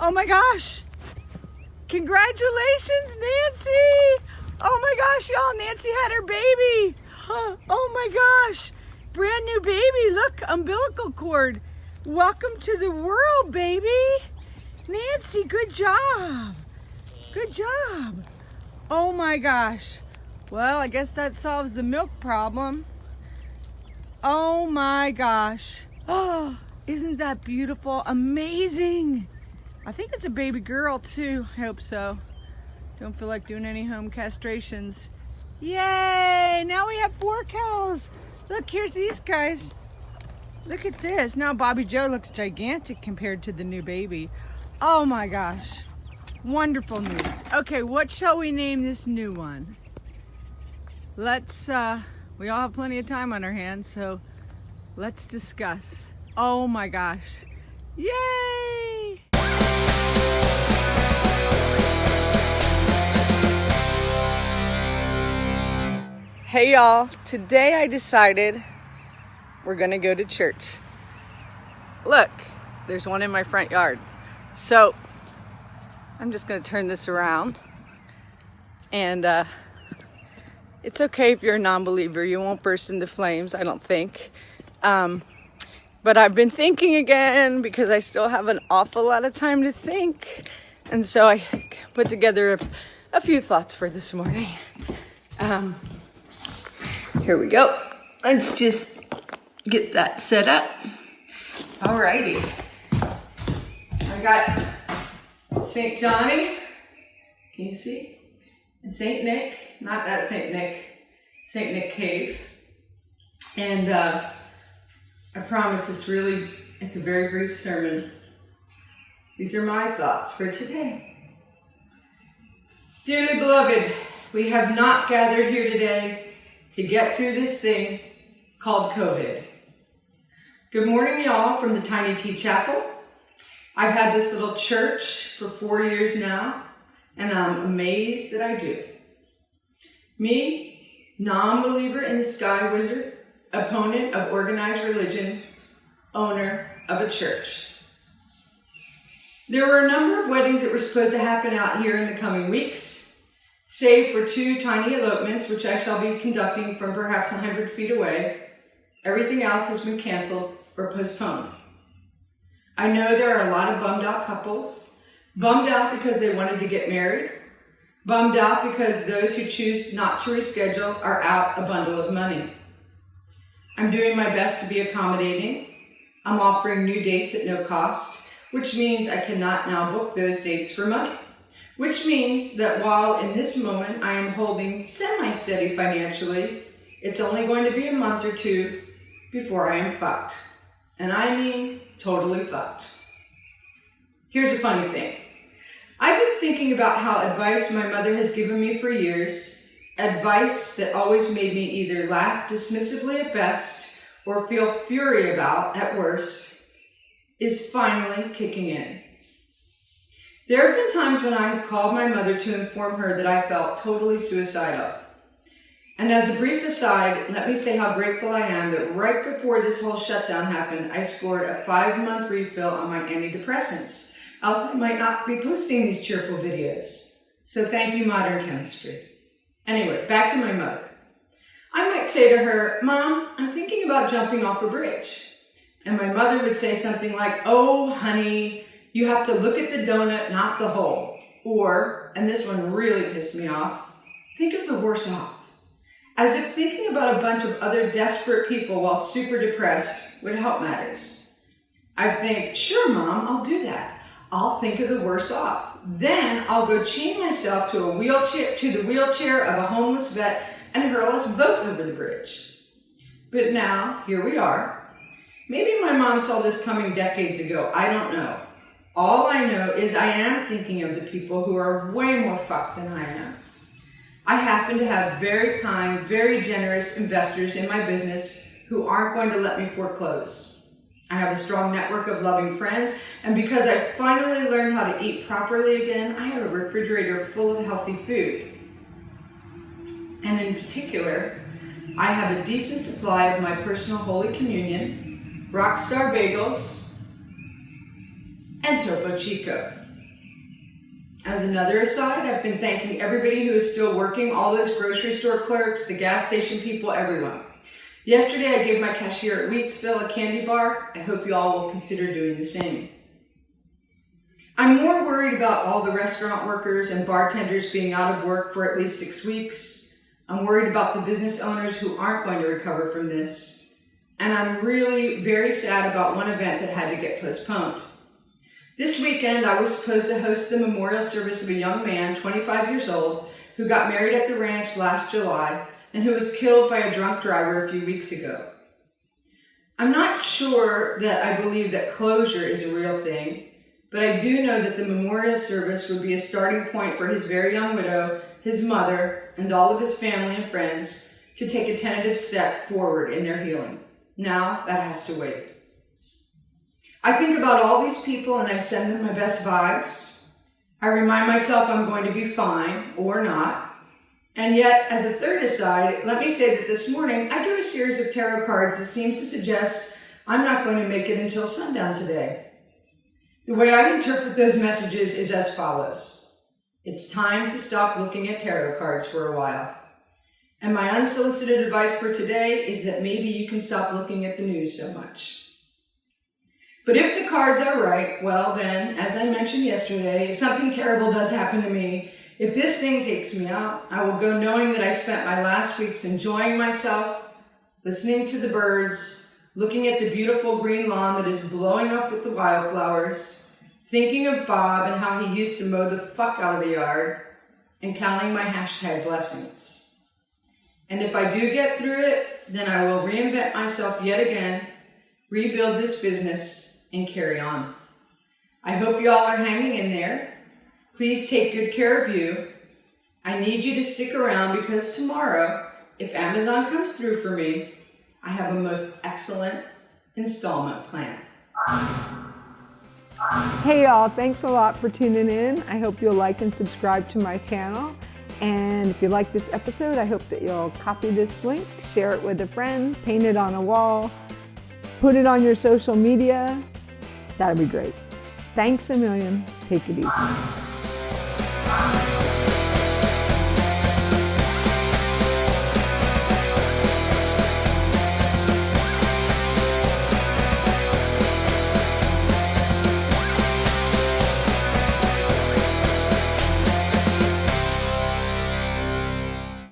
Oh my gosh. Congratulations, Nancy. Oh my gosh, y'all, Nancy had her baby. Oh my gosh, brand new baby. Look, umbilical cord. Welcome to the world, baby. Nancy, good job. Good job. Oh my gosh. Well, I guess that solves the milk problem. Oh my gosh. Oh, isn't that beautiful? Amazing. I think it's a baby girl too. I hope so. Don't feel like doing any home castrations. Yay! Now we have 4 cows. Look, here's these guys. Look at this. Now Bobby Joe looks gigantic compared to the new baby. Oh my gosh. Wonderful news. Okay, what shall we name this new one? Let's, we all have plenty of time on our hands, so let's discuss. Oh my gosh. Yay! Hey y'all, today I decided we're gonna go to church. Look, there's one in my front yard. So I'm just gonna turn this around, and it's okay if you're a non-believer. You won't burst into flames, I don't think. But I've been thinking again because I still have an awful lot of time to think. And so I put together a few thoughts for this morning. Here we go. Let's just get that set up. Alrighty. I got St. Johnny. Can you see? And St. Nick. Not that St. Nick. St. Nick Cave. And I promise it's a very brief sermon. These are my thoughts for today. Dearly beloved, we have not gathered here today to get through this thing called COVID. Good morning, y'all, from the Tiny Tea Chapel. I've had this little church for 4 years now, and I'm amazed that I do. Me, non-believer in the sky wizard, opponent of organized religion, owner of a church. There were a number of weddings that were supposed to happen out here in the coming weeks, save for 2 tiny elopements, which I shall be conducting from perhaps 100 feet away. Everything else has been canceled or postponed. I know there are a lot of bummed out couples, bummed out because they wanted to get married, bummed out because those who choose not to reschedule are out a bundle of money. I'm doing my best to be accommodating. I'm offering new dates at no cost, which means I cannot now book those dates for money. Which means that while in this moment I am holding semi-steady financially, it's only going to be a month or 2 before I am fucked. And I mean totally fucked. Here's a funny thing. I've been thinking about how advice my mother has given me for years, advice that always made me either laugh dismissively at best or feel fury about at worst, is finally kicking in. There have been times when I have called my mother to inform her that I felt totally suicidal. And as a brief aside, let me say how grateful I am that right before this whole shutdown happened, I scored a 5-month refill on my antidepressants. Else I might not be posting these cheerful videos. So thank you, modern chemistry. Anyway, back to my mother. I might say to her, Mom, I'm thinking about jumping off a bridge. And my mother would say something like, oh, honey, you have to look at the donut, not the hole. Or, and this one really pissed me off, think of the worse off. As if thinking about a bunch of other desperate people while super depressed would help matters. I'd think, sure, Mom, I'll do that. I'll think of the worse off. Then I'll go chain myself to the wheelchair of a homeless vet and hurl us both over the bridge. But now, here we are. Maybe my mom saw this coming decades ago. I don't know. All I know is I am thinking of the people who are way more fucked than I am. I happen to have very kind, very generous investors in my business who aren't going to let me foreclose. I have a strong network of loving friends, and because I finally learned how to eat properly again, I have a refrigerator full of healthy food. And in particular, I have a decent supply of my personal Holy Communion, Rockstar Bagels, and Topo Chico. As another aside, I've been thanking everybody who is still working, all those grocery store clerks, the gas station people, everyone. Yesterday I gave my cashier at Wheatsville a candy bar. I hope you all will consider doing the same. I'm more worried about all the restaurant workers and bartenders being out of work for at least 6 weeks. I'm worried about the business owners who aren't going to recover from this. And I'm really very sad about one event that had to get postponed. This weekend, I was supposed to host the memorial service of a young man, 25 years old, who got married at the ranch last July and who was killed by a drunk driver a few weeks ago. I'm not sure that I believe that closure is a real thing, but I do know that the memorial service would be a starting point for his very young widow, his mother, and all of his family and friends to take a tentative step forward in their healing. Now, that has to wait. I think about all these people and I send them my best vibes. I remind myself I'm going to be fine or not. And yet, as a third aside, let me say that this morning I drew a series of tarot cards that seems to suggest I'm not going to make it until sundown today. The way I interpret those messages is as follows. It's time to stop looking at tarot cards for a while. And my unsolicited advice for today is that maybe you can stop looking at the news so much. But if the cards are right, well then, as I mentioned yesterday, if something terrible does happen to me, if this thing takes me out, I will go knowing that I spent my last weeks enjoying myself, listening to the birds, looking at the beautiful green lawn that is blowing up with the wildflowers, thinking of Bob and how he used to mow the fuck out of the yard, and counting my #blessings. And if I do get through it, then I will reinvent myself yet again, rebuild this business, and carry on. I hope you all are hanging in there. Please take good care of you. I need you to stick around because tomorrow, if Amazon comes through for me, I have a most excellent installment plan. Hey y'all, thanks a lot for tuning in. I hope you'll like and subscribe to my channel. And if you like this episode, I hope that you'll copy this link, share it with a friend, paint it on a wall, put it on your social media. That'd be great. Thanks a million. Take it easy.